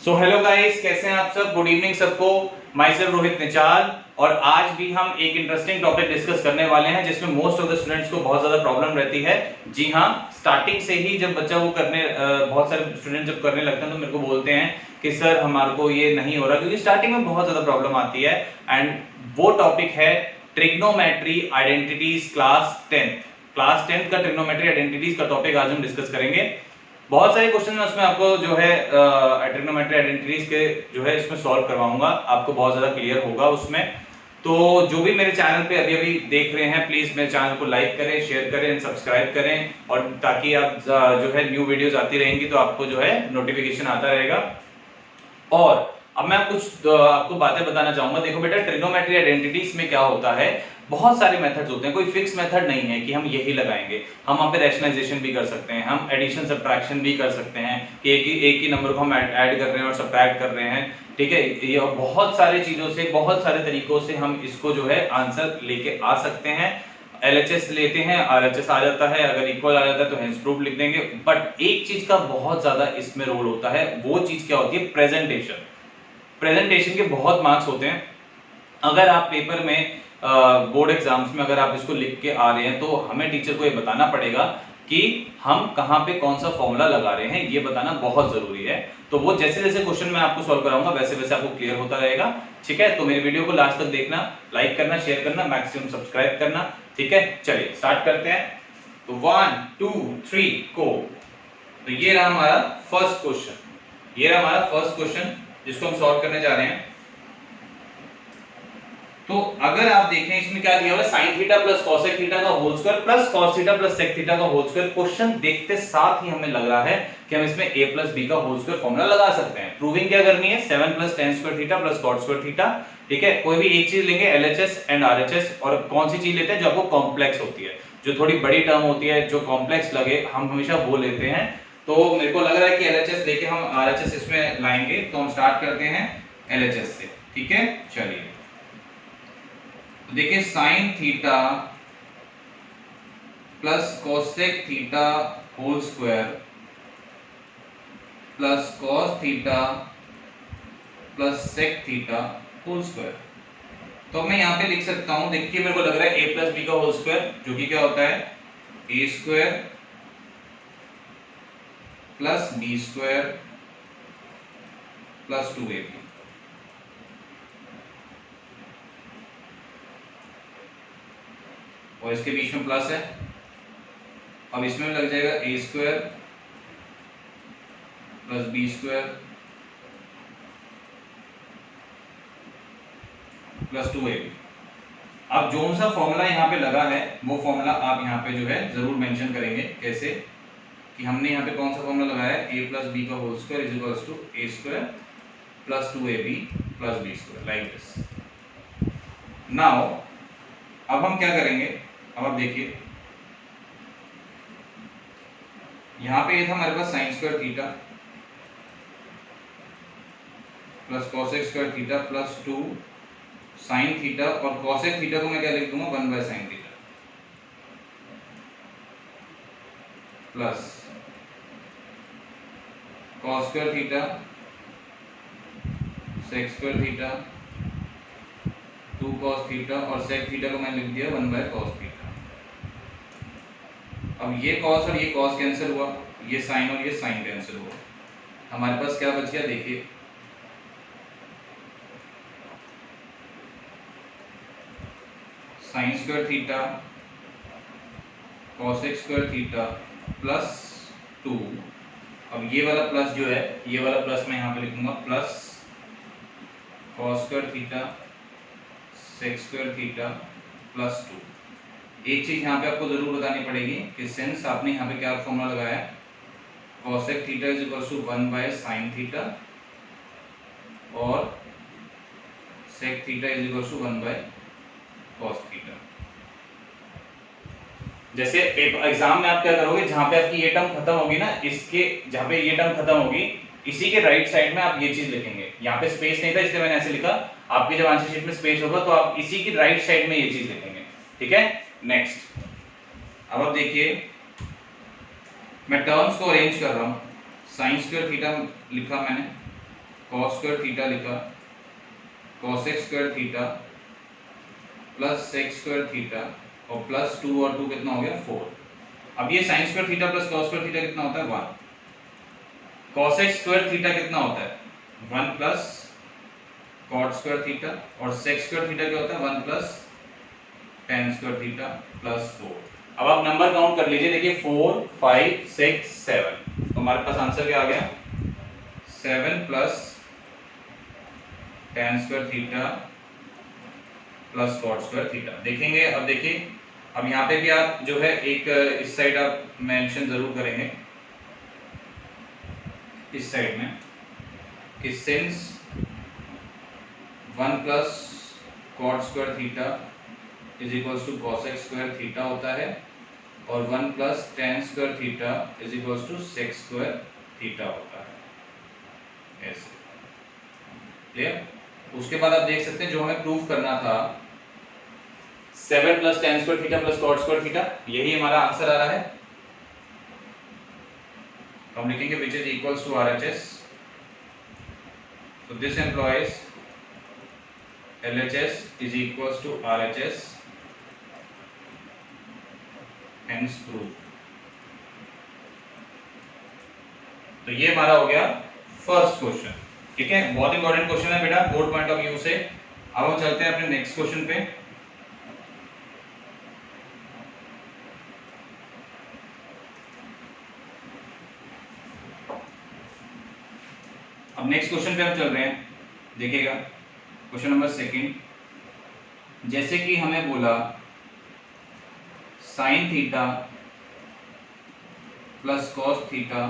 So hello guys, कैसे हैं आप सब। गुड इवनिंग सबको। Myself Rohit Nichal. और आज भी हम एक इंटरेस्टिंग टॉपिक डिस्कस करने वाले हैं जिसमें मोस्ट ऑफ द स्टूडेंट्स को बहुत ज्यादा प्रॉब्लम रहती है। जी हाँ, स्टार्टिंग से ही जब बच्चा वो करने बहुत सारे स्टूडेंट जब करने लगते हैं तो मेरे को बोलते हैं कि सर हमारे को ये नहीं हो रहा, क्योंकि स्टार्टिंग में बहुत ज्यादा प्रॉब्लम आती है। एंड वो टॉपिक है ट्रिग्नोमेट्री आइडेंटिटीज क्लास 10th का ट्रिग्नोमेट्री आइडेंटिटीज का टॉपिक आज हम डिस्कस करेंगे। बहुत सारे क्वेश्चन उसमें आपको जो है ट्रिग्नोमेट्री आइडेंटिटीज के जो है इसमें सॉल्व करवाऊंगा, आपको बहुत ज्यादा क्लियर होगा उसमें। तो जो भी मेरे चैनल पे अभी अभी देख रहे हैं, प्लीज मेरे चैनल को लाइक करें, शेयर करें, सब्सक्राइब करें, और ताकि आप जो है न्यू वीडियोस आती रहेंगी तो आपको जो है नोटिफिकेशन आता रहेगा। और अब मैं कुछ आपको बातें बताना चाहूंगा। देखो बेटा, ट्रिग्नोमेट्री आइडेंटिटीज में क्या होता है, बहुत सारे मेथड्स होते हैं, कोई फिक्स मेथड नहीं है कि हम यही लगाएंगे। हम वहाँ पे रैशनलाइजेशन भी कर सकते हैं, हम एडिशन सब्ट्रैक्शन भी कर सकते हैं कि एक ही नंबर को हम ऐड कर रहे हैं और सब्ट्रैक्ट कर रहे हैं। ठीक है, ये बहुत सारी चीजों से, बहुत सारे तरीकों से हम इसको जो है आंसर लेके आ सकते हैं। LHS लेते हैं, RHS आ जाता है, अगर इक्वल आ जाता है तो हेंस प्रूफ लिख देंगे। बट एक चीज का बहुत ज्यादा इसमें रोल होता है, वो चीज क्या होती है, प्रेजेंटेशन के बहुत मार्क्स होते हैं। अगर आप पेपर में बोर्ड एग्जाम्स में अगर आप इसको लिख के आ रहे हैं तो हमें टीचर को ये बताना पड़ेगा कि हम कहाँ पे कौन सा फॉर्मूला लगा रहे हैं, ये बताना बहुत जरूरी है। तो वो जैसे जैसे क्वेश्चन मैं आपको सॉल्व कराऊंगा वैसे वैसे आपको क्लियर होता रहेगा। ठीक है, तो मेरी वीडियो को लास्ट तक देखना, लाइक करना, शेयर करना, मैक्सिमम सब्सक्राइब करना। ठीक है, चलिए स्टार्ट करते हैं। तो 1 2 3 को। तो ये रहा हमारा फर्स्ट क्वेश्चन, जिसको हम सॉल्व करने जा रहे हैं। तो अगर आप देखें इसमें क्या दिया हुआ है, sin theta plus cosec theta का whole square plus cos theta plus sec theta का होल स्क्वायर। क्वेश्चन देखते साथ ही हमें लग रहा है कि हम इसमें a प्लस b का होल स्क्वायर फॉर्मूला लगा सकते हैं। प्रूविंग क्या करनी है, 7 plus tan square theta plus cot square theta. ठीक है, कोई भी एक चीज लेंगे, LHS एंड RHS, और कौन सी चीज लेते हैं जो आपको कॉम्प्लेक्स होती है, जो थोड़ी बड़ी टर्म होती है, जो कॉम्प्लेक्स लगे, हम हमेशा वो लेते हैं। तो मेरे को लग रहा है कि LHS लेके हम RHS इसमें लाएंगे, तो हम स्टार्ट करते हैं LHS से। ठीक है, चलिए देखिए, sine theta plus cosec theta whole square plus cos theta plus sec theta whole square. तो मैं यहां पे लिख सकता हूं, देखिए मेरे को लग रहा है a प्लस बी का होल स्क्वायर, जो कि क्या होता है a square plus B square plus 2ab। और इसके बीच में प्लस है, अब इसमें लग जाएगा a square plus B square plus 2ab। अब जो सा फॉर्मूला यहाँ पे लगा है वो फॉर्मूला आप यहाँ पे जो है जरूर मेंशन करेंगे। कैसे कि हमने यहाँ पे कौन सा फॉर्मूला लगाया है, a प्लस बी का whole square is equals to a square plus 2ab plus b square, like this. Now अब हम क्या करेंगे, अब आप देखिए यहां पे ये था हमारे पास sine square theta plus cosec square theta plus 2 sine theta, और कोसेक थीटा को मैं क्या लिख दूंगा, 1 by sine theta plus cos square theta sec square theta 2 cos theta, और सेक थीटा को मैंने लिख दिया 1 बाय cos थीटा। अब ये cos और ये cos कैंसिल हुआ, ये sin और ये sin कैंसिल हुआ, हमारे पास क्या बच गया, देखिए sin square theta cosec square theta plus 2। अब ये वाला प्लस जो है, ये वाला प्लस मैं यहाँ पे लिखूंगा plus cos square theta sec square theta plus 2। एक चीज यहाँ पे आपको जरूर बतानी पड़ेगी कि सिंस आपने यहाँ पे क्या फॉर्मूला लगाया है, cosec theta is equal to 1 by sin theta और sec theta is equal to 1 by cos theta. जैसे एग्जाम में आप क्या करोगे, जहां पे आपकी ये टर्म खत्म होगी ना, इसके जहां पे ये टर्म खत्म होगी इसी के राइट साइड में आप ये चीज लिखेंगे। यहाँ पे स्पेस नहीं था इसलिए मैंने ऐसे लिखा, आपके जब आंसर शीट में स्पेस होगा तो आप इसी की राइट साइड में ये चीज लिखेंगे। ठीक है, नेक्स्ट अब आप देखिए मैं टर्म्स को अरेंज कर रहा हूं। साइन स्क्वायर थीटा लिखा मैंने cos स्क्वायर थीटा लिखा, cosec square theta plus sec square theta और प्लस 2 और 2 कितना हो गया 4। अब ये sin square theta plus cos square theta कितना होता है 1। cosec स्क्वायर थीटा कितना होता है 1 प्लस cot स्क्वायर थीटा और sec स्क्वायर थीटा क्या होता है 1 plus tan square theta plus 4। अब आप नंबर काउंट कर लीजिए, देखिए 4 5 6 7, तो हमारे पास आंसर क्या आ गया 7 plus tan square theta plus cot square theta. देखेंगे अब देखिए, अब यहाँ पे भी आप जो है एक इस साइड आप मेंशन जरूर करेंगे, इस साइड में कि since 1 plus cot square theta is equals to cosec square theta होता है और 1 plus tan square theta is equals to sec square theta होता है, ऐसे क्लियर। उसके बाद आप देख सकते हैं जो हमें प्रूव करना था 7 plus tan square theta plus cot square theta, यही हमारा आंसर आ रहा है। तो हम लिखेंगे which is equals to RHS, so this implies LHS is equals to RHS, hence proof। तो ये हमारा हो गया फर्स्ट क्वेश्चन, ठीक है, बहुत इंपॉर्टेंट क्वेश्चन है बेटा बोर्ड पॉइंट ऑफ व्यू से। अब हम चलते हैं अपने नेक्स्ट क्वेश्चन पे। अब नेक्स्ट क्वेश्चन पे हम चल रहे हैं, देखिएगा क्वेश्चन नंबर सेकंड। जैसे कि हमें बोला sine theta plus cos theta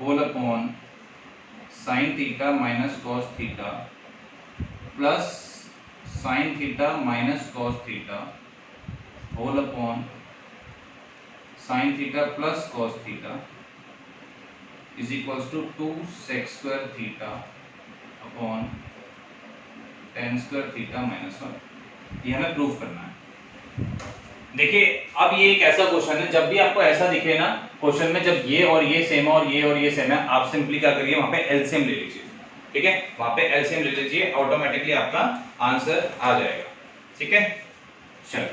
whole upon sine theta minus cos theta plus sine theta minus cos theta whole upon sine theta plus cos theta is equals to 2 sec square theta upon tan square theta minus 1। ये हमें prove करना है। देखिए अब ये एक ऐसा question है, जब भी आपको ऐसा दिखे ना क्वेश्चन में, जब ये और ये सेम है और ये और ये सेम है, आप सिंपली क्या करिए वहां पे एलसीएम ले लीजिए, ठीक है, वहां पे एलसीएम ले लीजिए, ऑटोमेटिकली आपका आंसर आ जाएगा, ठीक है। चलो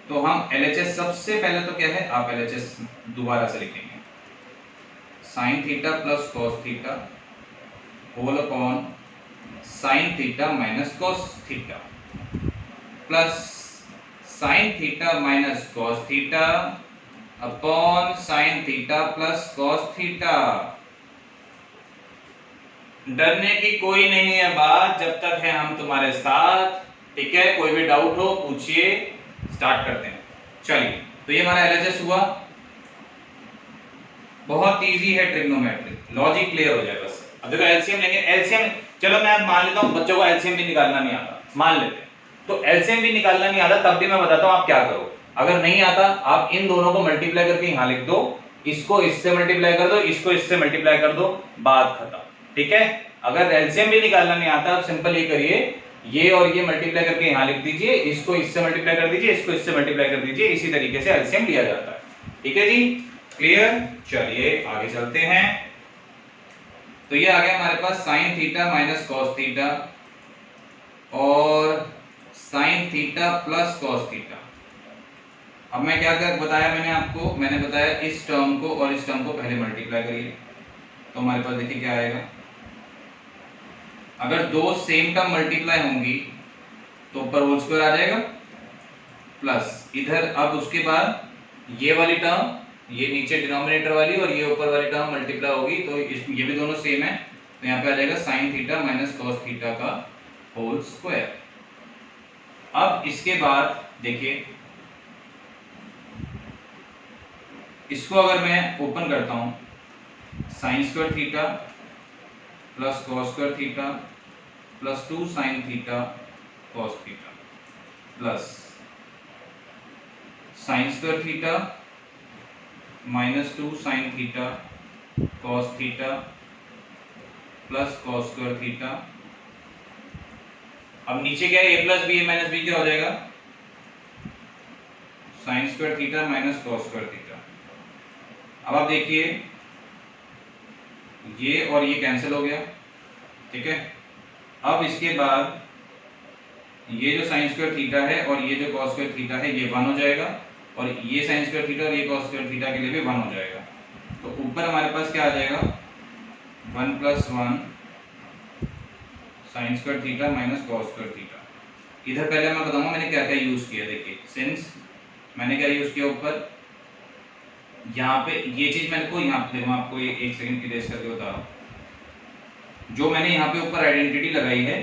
तो हम एलएचएस सबसे पहले तो क्या है, आप एलएचएस दोबारा से लिखेंगे sine theta plus cos theta whole upon sine theta minus cos theta plus sine theta minus cos theta upon sine theta plus cos theta. डरने की कोई नहीं है बात, जब तक है हम तुम्हारे साथ, ठीक है। कोई भी डाउट हो पूछिए, स्टार्ट करते हैं। चलिए तो ये हमारा एलएचएस हुआ, बहुत इजी है ट्रिग्नोमेट्री, लॉजिक क्लियर हो जाए बस। अब देखो एलसीएम लेंगे, एलसीएम चलो मैं अब मान लेता हूं बच्चों को एलसीएम भी निकालना नहीं आता, मान लेते हैं, तो एलसीएम भी निकालना नहीं आता, तब भी मैं बताता हूं आप क्या करो। अगर नहीं आता आप इन दोनों को मल्टीप्लाई करके यहां लिख दो, इसको इससे मल्टीप्लाई कर दो, इसको इससे मल्टीप्लाई कर दो, बात खत्म, ठीक है। अगर एलसीएम भी निकालना नहीं आता, आप सिंपल ये करिए, ये और ये मल्टीप्लाई करके यहां लिख दीजिए, इसको इससे मल्टीप्लाई कर दीजिए, इसको इससे मल्टीप्लाई कर दीजिए, इसी तरीके से एलसीएम लिया जाता है, ठीक है जी, क्लियर। चलिए आगे चलते हैं। तो ये आ गया हमारे पास sine theta minus cos theta और sine theta plus cos theta. अब मैं क्या क्या बताया मैंने आपको, मैंने बताया इस टर्म को और इस टर्म को पहले मल्टीप्लाई करिए, तो हमारे पास देखिए क्या आएगा। अगर दो सेम टर्म मल्टीप्लाई होंगी तो ऊपर होल स्क्वायर आ जाएगा, प्लस इधर अब उसके बाद ये वाली टर्म, ये नीचे डिनोमिनेटर वाली और ये ऊपर वाली टर्म मल्टीप्लाई होगी, तो ये भी दोनों सेम है, तो यहाँ पे आ जाएगा sign theta minus cos theta का होल स्क्वायर। अब इसके बाद देखिए इसको अगर मैं ओपन करता हूं, sign square theta plus cos square theta plus 2 sine theta cos theta plus sign square theta minus 2 sine theta cos theta plus cos square theta. अब नीचे क्या है, ए प्लस बी, ए माइनस बी क्या हो जाएगा, sign square theta minus cos square theta. अब आप देखिए ये और ये कैंसिल हो गया, ठीक है। अब इसके बाद ये जो साइन स्क्वायर थीटा है और ये जो कॉस स्क्वायर थीटा है ये 1 हो जाएगा, और ये साइन स्क्वायर थीटा और ये कॉस स्क्वायर थीटा के लिए भी 1 हो जाएगा। तो ऊपर हमारे पास क्या आ जाएगा, 1 + 1 sign square theta minus cos square theta. इधर पहले मैं बताऊंगा मैंने क्या क्या यूज किया। देखिए सिंस मैंने क्या यूज किया ऊपर, यहाँ पे ये चीज मेरे को यहाँ पे देखो, आपको ये 1 सेकंड की रेस करके बता रहा हूँ। जो मैंने यहाँ पे ऊपर आइडेंटिटी लगाई है,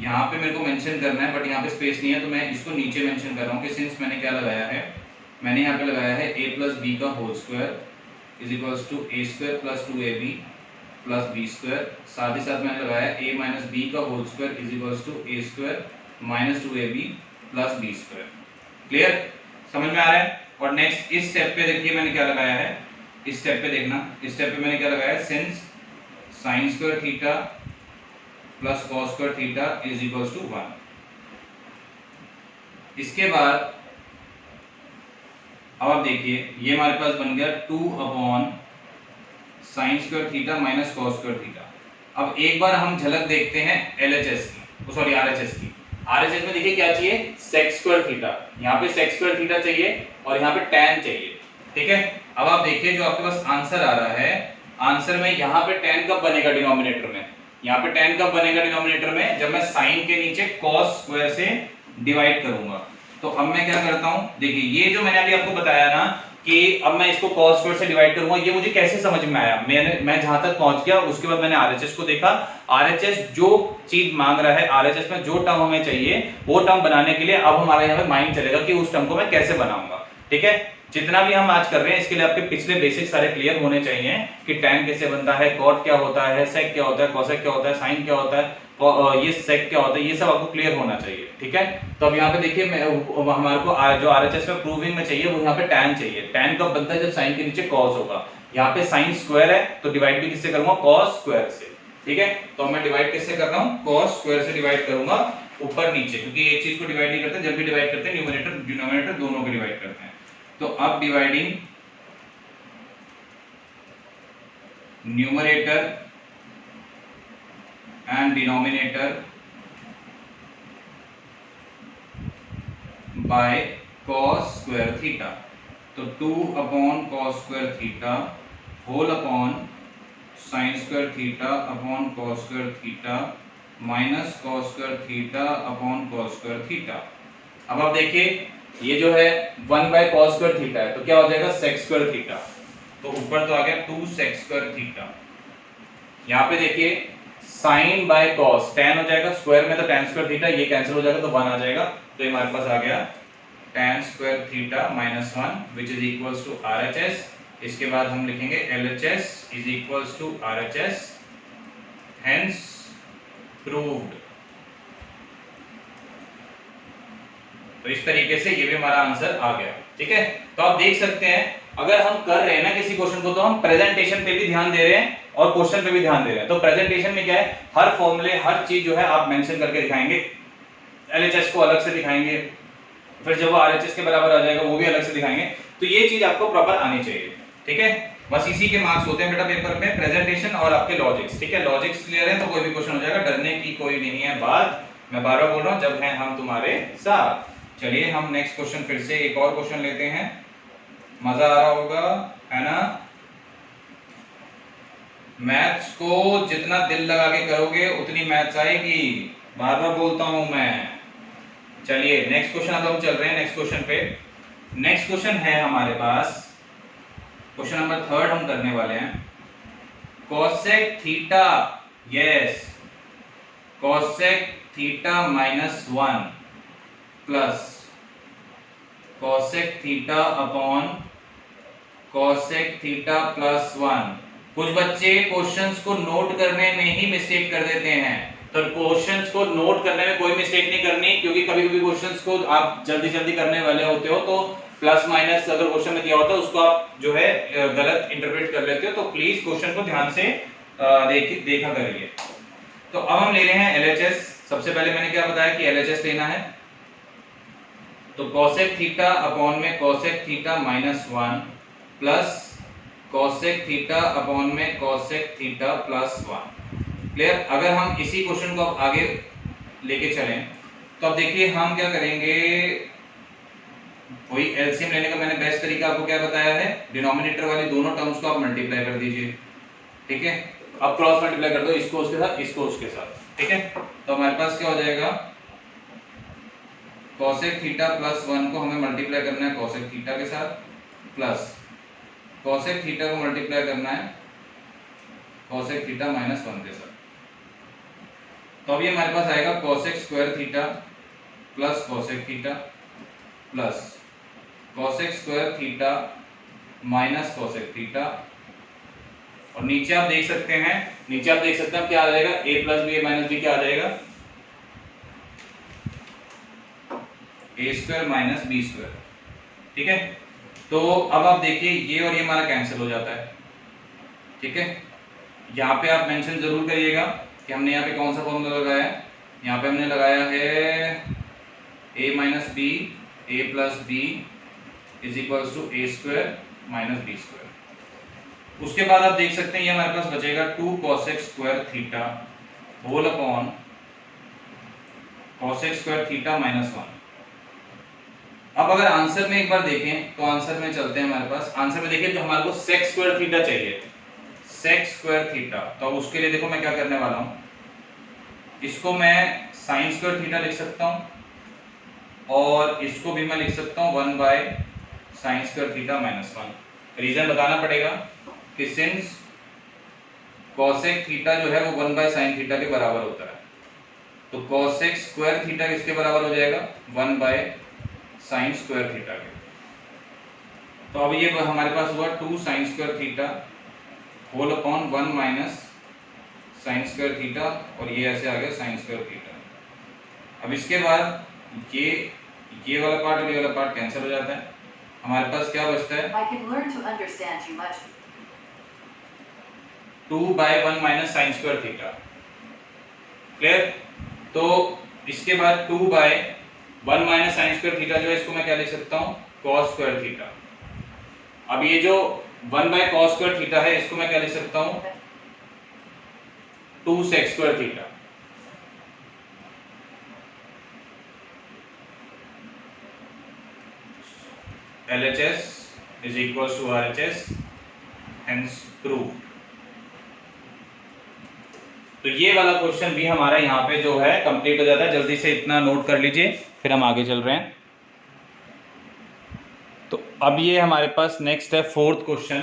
यहाँ पे मेरे को मेंशन करना है, बट यहाँ पे स्पेस नहीं है तो मैं इसको नीचे मेंशन कर रहा हूँ कि सिंस मैंने क्या लगाया है, मैंने यहाँ पे लगाया है a + b का whole square is equals to a² + 2ab + b²। साथ ही साथ मैंने लगाया a - b का whole square is equals to a² - 2ab + b²। Clear, समझ में आ रहा है। और नेक्स्ट इस स्टेप पे देखिए मैंने क्या लगाया है, इस स्टेप पे देखना, इस स्टेप पे मैंने क्या लगाया है, since sine square theta plus cos square theta is equals to 1। इसके बाद अब आप देखिए ये हमारे पास बन गया 2 sign square theta minus cos square theta. अब एक बार हम झलक देखते हैं LHS की, सॉरी RHS की। RHS में देखिए क्या चाहिए, सेक स्क्वायर थीटा, यहाँ पे सेक स्क्वायर थीटा चाहिए और यहाँ पे tan चाहिए। ठीक है, अब आप देखिए जो आपके पास आंसर आ रहा है, आंसर में यहाँ पे tan कब बनेगा डिनोमिनेटर में, यहाँ पे tan कब बनेगा डिनोमिनेटर में, जब मैं साइन के नीचे कॉस स्क्वायर से डिवाइड करूंगा। तो अब मैं क्या करता हूं, देखिए ये जो मैंने अभी आपको बताया ना कि अब मैं इसको cos स्क्वायर से डिवाइड करूंगा, ये मुझे कैसे समझ में आया, मैं जहां तक पहुंच गया उसके बाद मैंने RHS को देखा। RHS जो चीज मांग रहा है, RHS में जो टर्म हमें चाहिए वो टर्म बनाने के लिए अब हमारा यहाँ पे माइंड चलेगा कि उस टर्म को मैं कैसे बनाऊंगा। ठीक है, जितना भी हम आज कर रहे हैं इसके लिए आपके पिछले बेसिक सारे क्लियर होने चाहिए कि tan कैसे बनता है, cot क्या होता है, sec क्या होता है, cosec क्या होता है, sin क्या होता है, ये sec क्या होता है, ये सब आपको क्लियर होना चाहिए। ठीक है, तो अब यहाँ पे देखिए हमारे को जो RHS में प्रूविंग में चाहिए वो यहाँ पे tan चाहिए। tan कब बनता है, जब sin के नीचे cos होगा। यहाँ पे sin स्क्वायर है तो डिवाइड भी किससे करूंगा, cos स्क्वायर से। ठीक है, तो मैं डिवाइड किससे कर रहा हूँ, cos स्क्वायर से डिवाइड करूंगा ऊपर नीचे, क्योंकि एक चीज को डिवाइड नहीं करते, जब भी डिवाइड करते हैं न्यूमरेटर डिनोमिनेटर दोनों को डिवाइड करते हैं। तो अब dividing numerator and denominator by cos square theta, तो 2 cos square theta whole upon sin square theta upon cos square theta minus cos square theta upon cos square theta. अब आप देखिए ये जो है 1/cos स्क्वायर थीटा है तो क्या हो जाएगा, sec स्क्वायर थीटा, तो ऊपर तो आ गया 2 sec स्क्वायर थीटा। यहाँ पे देखिए sin बाय cos tan हो जाएगा, स्क्वायर में तो tan स्क्वायर थीटा, ये कैंसिल हो जाएगा तो 1 आ जाएगा, तो ये हमारे पास आ गया tan square theta minus 1 which is equals to RHS। इसके बाद हम लिखेंगे LHS is equals to RHS, hence proved. तो इस तरीके से ये भी हमारा आंसर आ गया। ठीक है, तो आप देख सकते हैं अगर हम कर रहे हैं ना किसी क्वेश्चन को तो हम प्रेजेंटेशन पे भी ध्यान दे रहे हैं और क्वेश्चन पे भी ध्यान दे रहे हैं। तो प्रेजेंटेशन में क्या है, हर फॉर्मूले हर चीज जो है आप मेंशन करके दिखाएंगे, LHS को अलग से दिखाएंगे, फिर जब वो RHS के बराबर आ जाएगा वो भी अलग से दिखाएंगे। तो ये चीज आपको प्रॉपर आनी चाहिए। ठीक है, बस इसी के मार्क्स होते हैं बेटा पेपर में, प्रेजेंटेशन और आपके लॉजिक्स। ठीक है, लॉजिक्स क्लियर है तो कोई भी क्वेश्चन हो जाएगा, डरने की कोई नहीं है बात। मैं बार बार बोल रहा हूँ, जब हैं हम तुम्हारे साथ। चलिए हम नेक्स्ट क्वेश्चन फिर से एक और क्वेश्चन लेते हैं, मजा आ रहा होगा है ना। मैथ्स को जितना दिल लगा के करोगे उतनी मैथ्स आएगी, बार बार बोलता हूं मैं। चलिए नेक्स्ट क्वेश्चन, अब हम चल रहे हैं नेक्स्ट क्वेश्चन पे। नेक्स्ट क्वेश्चन है हमारे पास क्वेश्चन नंबर 3 हम करने वाले हैं। cosec theta, yes, cosec theta minus 1 plus cosec theta upon cosec theta plus 1। कुछ बच्चे क्वेश्चंस को नोट करने में ही मिस्टेक कर देते हैं, तो क्वेश्चंस को नोट करने में कोई मिस्टेक नहीं करनी, क्योंकि कभी-कभी क्वेश्चंस को आप जल्दी करने वाले होते हो तो प्लस माइनस अगर क्वेश्चन में दिया होता है उसको आप जो है गलत इंटरप्रेट कर लेते हो। तो प्लीज क्वेश्चन को ध्यान से देखा करिए। तो अब हम ले रहे हैं LHS। सबसे पहले मैंने क्या बताया कि LHS लेना है, तो cosec थीटा अपॉन में cosec theta minus 1 plus cosec theta upon में cosec थीटा प्लस 1। क्लियर। अगर हम इसी क्वेश्चन को अब आगे लेके चलें तो अब देखिए हम क्या करेंगे, वही एलसीएम लेने का मैंने बेस्ट तरीका आपको क्या बताया है, डिनोमिनेटर वाली दोनों टर्म्स को आप मल्टीप्लाई कर दीजिए, ठीक है। अब क्रॉस मल्टीप्लाई कर दो, इसको उसके साथ, इसको उसके साथ, ठीक है। तो हमारे पास क्या हो जाएगा, cosec थीटा प्लस 1 को हमें मल्टीप्लाई करना है cosec थीटा के साथ, प्लस cosec थीटा को मल्टीप्लाई करना है cosec थीटा माइनस 1 के साथ। तो अब ये हमारे पास आएगा cosec square theta plus cosec theta plus cosec square theta minus cosec theta, और नीचे आप देख सकते हैं, क्या आ जाएगा, a plus B, a minus B क्या आ जाएगा, a square minus B square, ठीक है। तो अब आप देखिए ये और ये हमारा कैंसिल हो जाता है, ठीक है। यहाँ पे आप मेंशन जरूर करिएगा कि हमने यहाँ पे कौन सा फॉर्मूला लगाया है। यहाँ पे हमने लगाया है a minus B, A plus B is equals to A square minus B square. उसके बाद आप देख सकते हैं ये हमारे पास बचेगा 2 cosec square theta whole upon cosec square theta minus 1। अब अगर आंसर में एक बार देखें तो आंसर में चलते हैं, हमारे पास आंसर में देखिए तो हमारे को sec स्क्वायर थीटा चाहिए, sec स्क्वायर थीटा। तो उसके लिए देखो मैं क्या करने वाला हूं, इसको मैं sin स्क्वायर थीटा लिख सकता हूं और इसको भी मैं लिख सकता हूं 1 by sin square theta minus 1। Reason बताना पड़ेगा कि सिंस cosec थीटा जो है वो 1 बाय sin थीटा के बराबर होता है, तो cosec स्क्वायर थीटा किसके बराबर हो जाएगा, 1 बाय sin स्क्वायर थीटा के। तो अब ये हमारे पास हुआ 2 sin square theta whole upon 1 minus sin square theta, और ये ऐसे आ गया sin स्क्वायर थीटा। अब इसके बाद ये वाला पार्ट और ये वाला पार्ट कैंसिल हो जाता है, हमारे पास क्या बचता है, 2 by 1 minus sin square theta, clear. तो इसके बाद 2 by 1 minus sin square theta जो है इसको मैं क्या लिख सकता हूँ, cos स्क्वायर थीटा। अब ये जो 1 बाय cos स्क्वायर थीटा है इसको मैं क्या लिख सकता हूँ, 2 sec square theta. LHS is equals to RHS, hence proved। तो ये वाला क्वेश्चन भी हमारा यहाँ पे जो है कंप्लीट हो जाता है। जल्दी से इतना नोट कर लीजिए, फिर हम आगे चल रहे हैं। तो अब ये हमारे पास नेक्स्ट है 4th question,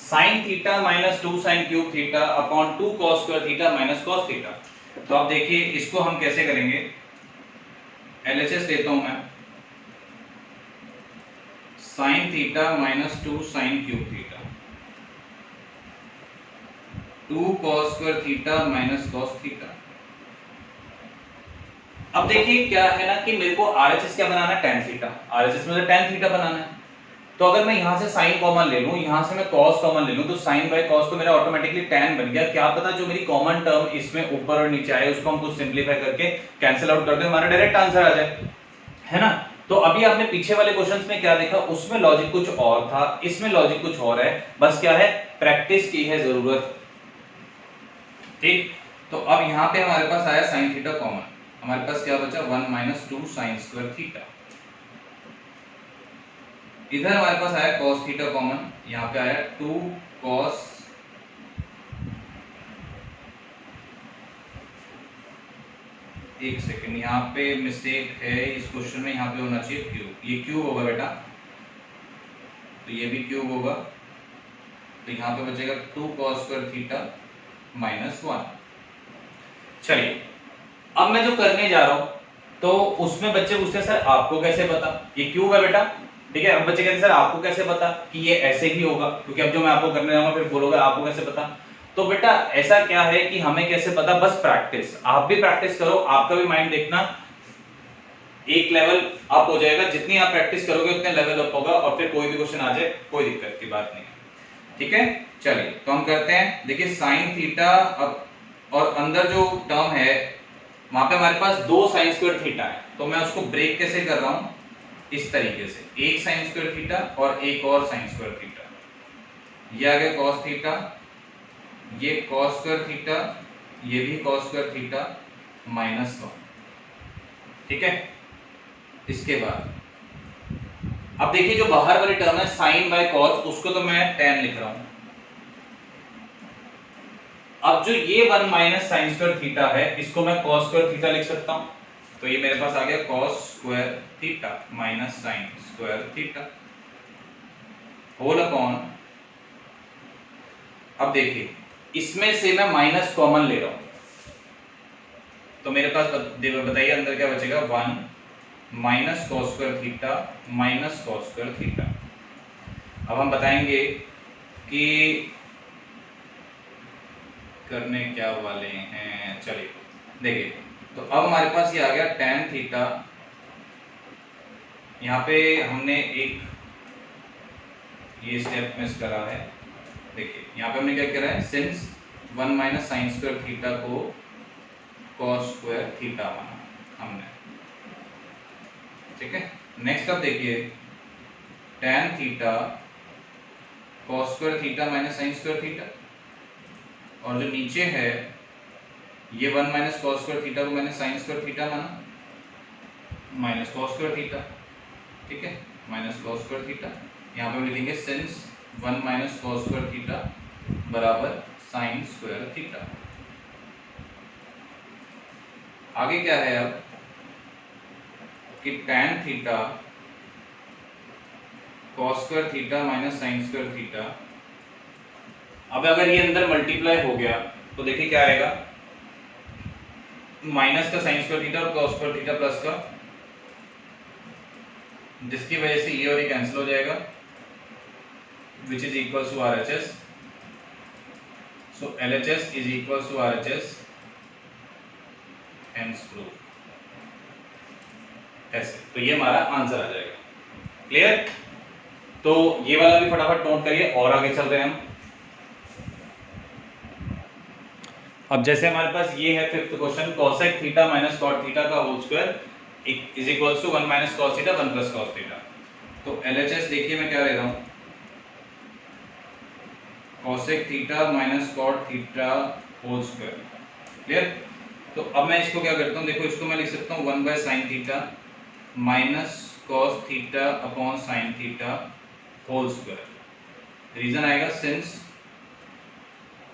sin theta minus 2 sin cube theta upon 2 cos square theta minus cos theta. तो आप देखिए इसको हम कैसे करेंगे, LHS लेता हूं मैं, sin theta minus 2 sin cube theta, 2 cos square theta minus cos theta. अब देखिए क्या है ना कि मेरे को RHS क्या बनाना है, tan थीटा, RHS में tan थीटा बनाना है। तो अगर मैं यहां से sin कॉमन ले लूं, यहां से मैं cos कॉमन ले लूं, तो sin बाय cos तो मेरा ऑटोमेटिकली tan बन गया। क्या पता जो मेरी कॉमन टर्म इसमें ऊपर और नीचे आए उसको हम कुछ सिंपलीफाई करके कैंसिल आउट कर दें, हमारा डायरेक्ट आंसर आ जाए, है ना। तो अभी आपने पीछे वाले क्वेश्चंस में क्या देखा, उसमें लॉजिक कुछ और था, इसमें लॉजिक कुछ और है, बस क्या है, प्रैक्टिस की है जरूरत, ठीक। तो अब यहाँ पे हमारे पास आया sin थीटा कॉमन, हमारे पास क्या बचा, 1 माइनस 2 sin स्क्वायर थीटा। इधर हमारे पास आया cos थीटा कॉमन, यहाँ पे आया 2 cos, एक सेकंड यहाँ पे मिस्टेक है इस क्वेश्चन में, यहाँ पे होना चाहिए क्यूब, ये क्यूब होगा बेटा, तो ये भी क्यूब होगा, तो यहाँ पे बचेगा 2 cos स्क्वायर थीटा माइनस 1। चलिए अब मैं जो करने जा रहा हूं तो उसमें बच्चे पूछते हैं सर आपको कैसे पता, ये क्यूब है बेटा, ठीक है। अब बच्चे कहते हैं सर आपको कैसे पता कि ये ऐसे ही होगा, क्योंकि अब जो मैं आपको करने जाऊंगा फिर बोलोगे आपको कैसे पता। तो बेटा ऐसा क्या है कि हमें कैसे पता, बस प्रैक्टिस, आप भी प्रैक्टिस करो, आपका भी माइंड देखना एक लेवल अप हो जाएगा, जितनी आप प्रैक्टिस करोगे उतने लेवल अप होगा, और फिर कोई भी क्वेश्चन आ जाए कोई दिक्कत की बात नहीं, ठीक है। चलिए तो हम करते हैं, देखिए sin थीटा और अंदर जो टर्म है वहां पे हमारे पास 2 sin स्क्वायर थीटा है, तो मैं उसको ब्रेक कैसे कर रहा हूं, इस तरीके से, एक sin स्क्वायर थीटा और एक और sin स्क्वायर थीटा, ये आ गया cos थीटा, ये cos स्क्वायर थीटा ये भी cos स्क्वायर थीटा माइनस 1, ठीक है। इसके बाद अब देखिए जो बाहर वाली टर्म है साइन बाय कॉस, उसको तो मैं tan लिख रहा हूं। अब जो ये 1 माइनस साइन स्क्वायर थीटा है, इसको मैं cos स्क्वायर थीटा लिख सकता हूं। तो ये मेरे पास आ गया cos square theta minus sine square theta whole upon. अब देखिए इसमें से मैं माइनस कॉमन ले रहा हूं, तो मेरे पास बताइए अंदर क्या बचेगा, 1 minus cos square theta minus cos square theta. अब हम बताएंगे कि करने क्या वाले हैं, चलिए देखिए। तो अब हमारे पास ये आ गया tan थीटा, यहाँ पे हमने एक ये स्टेप मिस करा है। देखिए यहाँ पे हमने क्या करा है, since 1 minus sine square theta को cos स्क्वायर थीटा माना हमने, ठीक है। नेक्स्ट अब देखिए tan theta cos square theta minus sine square theta, और जो नीचे है ये 1 माइनस cos स्क्वायर थीटा को मैंने साइन स्क्वायर थीटा माना, माइनस cos स्क्वायर थीटा, ठीक है, माइनस cos स्क्वायर थीटा। यहाँ पे लिखेंगे since 1 minus cos square theta बराबर साइन स्क्वायर थीटा। आगे क्या है अब कि tan theta cos square theta minus sine square theta. अब अगर ये अंदर मल्टीप्लाई हो गया तो देखिए क्या आएगा, माइनस का साइन स्क्वायर थीटा और cos स्क्वायर थीटा प्लस का, जिसकी वजह से ये और ये कैंसिल हो जाएगा, which is equals to RHS. So LHS is equals to RHS, hence proof. ऐसे तो ये हमारा आंसर आ जाएगा। क्लियर? तो ये वाला भी फटाफट नोट करिए और आगे चल रहे हैं हम। अब जैसे हमारे पास ये है fifth question, cosec theta minus cot theta का whole square is equals to 1 minus cos theta 1 plus cos theta. तो LHS देखिए मैं क्या ले रहा हूं, cosec theta minus cot theta whole square. Clear? तो अब मैं इसको क्या करता हूं, देखो इसको मैं लिख सकता हूं 1 by sine theta minus cos theta upon sine theta whole square. Reason आएगा since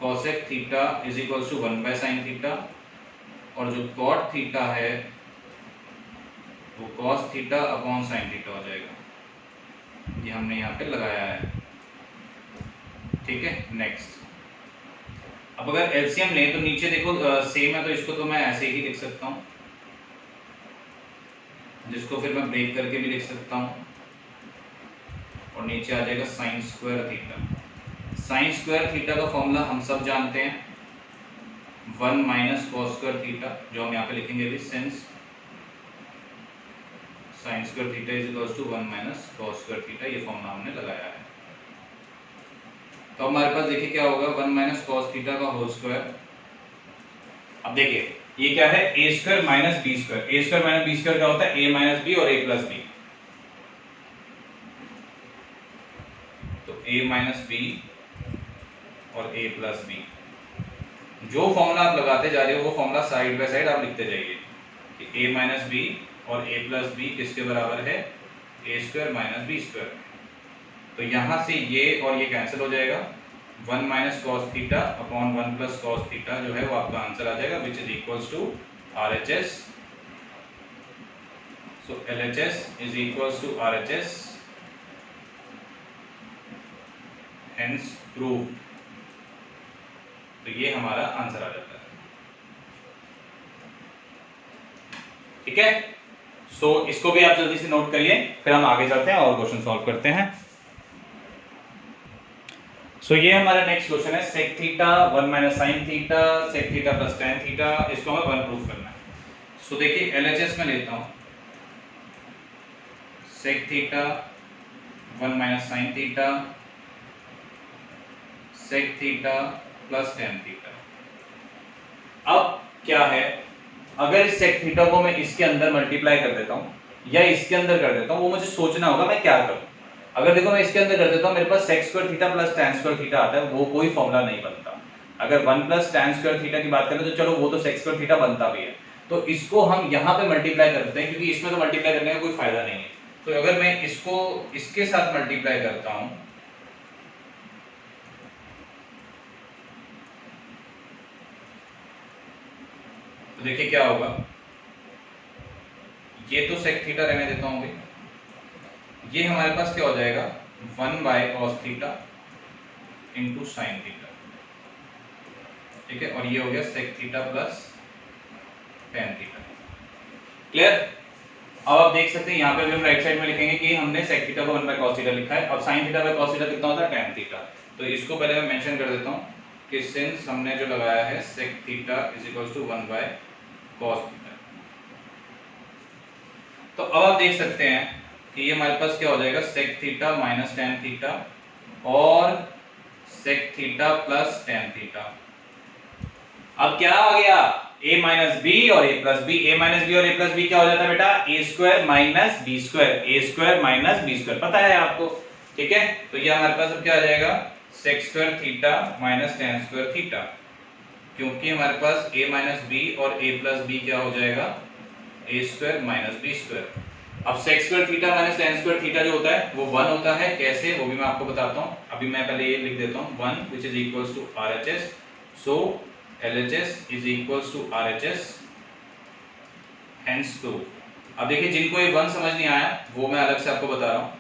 cosec theta is equals to 1 by sine theta, और जो cot थीटा है वो cos theta upon sine theta हो जाएगा। ये हमने यहाँ पे लगाया है, ठीक है। नेक्स्ट अब अगर एलसीएम लें तो नीचे देखो सेम है, तो इसको तो मैं ऐसे ही लिख सकता हूँ, जिसको फिर मैं ब्रेक करके भी लिख सकता हूँ, और नीचे आ जाएगा sign square theta. Sign square theta का फॉर्मूला हम सब जानते हैं, 1 माइनस cos स्क्वायर थीटा, जो हम यहाँ पे लिखेंगे भी since sine square theta is equals to 1 minus cos square theta, ये फॉर्मूला हमने लगाया है। तो हमारे पास देखिए क्या होगा, 1 माइनस cos थीटा का होल स्क्वायर। अब देखिए ये क्या है, a square minus B square. a square minus B square क्या होता है, a माइनस बी और a प्लस बी। तो a माइनस बी और a प्लस बी, जो फॉर्मूला आप लगाते जा रहे हो वो फॉर्मूला साइड बाय साइड आप लिखते जाइए कि a माइनस बी और a प्लस बी किसके बराबर है, a square minus B square. तो यहाँ से ये और ये कैंसिल हो जाएगा, 1 minus cos theta upon 1 plus cos theta जो है वो आपका आंसर आ जाएगा, which is equals to RHS। So LHS is equals to RHS, hence prove. तो ये हमारा आंसर आ जाता है, ठीक है। सो इसको भी आप जल्दी से नोट करिए, फिर हम आगे चलते हैं और क्वेश्चन सॉल्व करते हैं। सो ये हमारा नेक्स्ट क्वेश्चन है, sec theta 1 minus sine theta sec theta plus tan theta, इसको हमें 1 प्रूव करना है। सो देखिए LHS में लेता हूं, sec theta 1 minus sine theta sec theta plus tan theta. अब क्या है, अगर इस सेक थीटा को मैं इसके अंदर मल्टीप्लाई कर देता हूं या इसके अंदर कर देता हूं, वो मुझे सोचना होगा मैं क्या करूं। अगर देखो मैं इसके अंदर कर देता हूं, मेरे पास sec square theta plus tan square theta आता है, वो कोई फॉर्मूला नहीं बनता। अगर 1 प्लस tan स्क्वायर थीटा की बात करें तो चलो वो तो sec स्क्वायर थीटा बनता भी है, तो इसको हम यहाँ पे मल्टीप्लाई करते हैं क्योंकि इसमें तो मल्टीप्लाई करने का कोई फायदा नहीं है। तो अगर मैं इसको इसके साथ मल्टीप्लाई करता हूं तो देखिए क्या होगा, ये तो sec थीटा रहने देता हूँ, ये हमारे पास क्या हो जाएगा 1 by cos theta into sine theta, ठीक है, और ये हो गया sec theta plus tan theta. Clear? अब आप देख सकते हैं यहाँ पे भी हम राइट साइड में लिखेंगे कि हमने sec थीटा को 1 बाय cos थीटा लिखा है। अब sin theta by cos theta कितना होता है tan थीटा, तो इसको पहले मैं मेंशन कर देता हूँ कि सिंस हमने जो लगाया है sec theta is equals to 1 by cos theta, तो अब आप देख सकते हैं कि ये हमारे पास क्या हो जाएगा sec theta minus tan theta और sec theta plus tan theta. अब क्या आ गया a माइनस बी और a plus B, a minus B और a प्लस बी क्या हो जाता है बेटा a square minus B square, a square minus B square, पता है आपको, ठीक है। तो ये हमारे पास अब क्या आ जाएगा sec square theta minus tan square theta, क्योंकि हमारे पास a माइनस बी और a प्लस बी क्या हो जाएगा a square minus B square. अब sec square theta minus tan square theta जो होता है वो 1 होता है, कैसे वो भी मैं आपको बताता हूँ। अभी मैं पहले ये लिख देता हूँ 1 which is equals to RHS, so LHS is equals to RHS hence 2। अब देखिए जिनको ये 1 समझ नहीं आया वो मैं अलग से आपको बता रहा हूँ।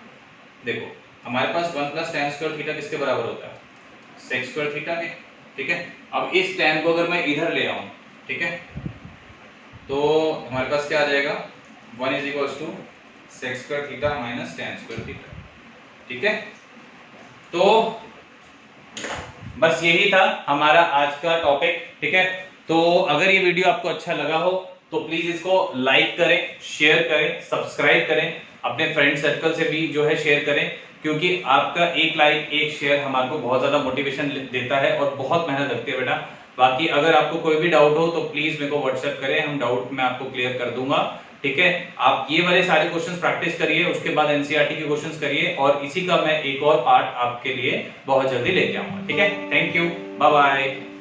देखो हमारे पास 1 प्लस tan स्क्वायर थीटा किसके बराबर होता है sec स्क्वायर थीटा के, ठीक है। अब इस tan को अगर मैं इधर ले आऊँ, ठीक है, तो हमारे पास क्या आ जाएगा 1 is equals to sec square theta minus tan square theta, ठीक है। तो बस यही था हमारा आज का टॉपिक, ठीक है। तो अगर ये वीडियो आपको अच्छा लगा हो तो प्लीज इसको लाइक करें, शेयर करें, सब्सक्राइब करें, अपने फ्रेंड सर्कल से भी जो है शेयर करें, क्योंकि आपका एक लाइक एक शेयर हमारे को बहुत ज्यादा मोटिवेशन देता है और बहुत मेहनत लगती है बेटा। बाकी अगर आपको कोई भी डाउट हो तो प्लीज मेरे को व्हाट्सएप करें, हम डाउट मैं आपको क्लियर कर दूंगा, ठीक है। आप ये वाले सारे क्वेश्चंस प्रैक्टिस करिए, उसके बाद एनसीईआरटी के क्वेश्चंस करिए और इसी का मैं एक और पार्ट आपके लिए बहुत जल्दी लेके आऊंगा, ठीक है। Thank you, bye bye.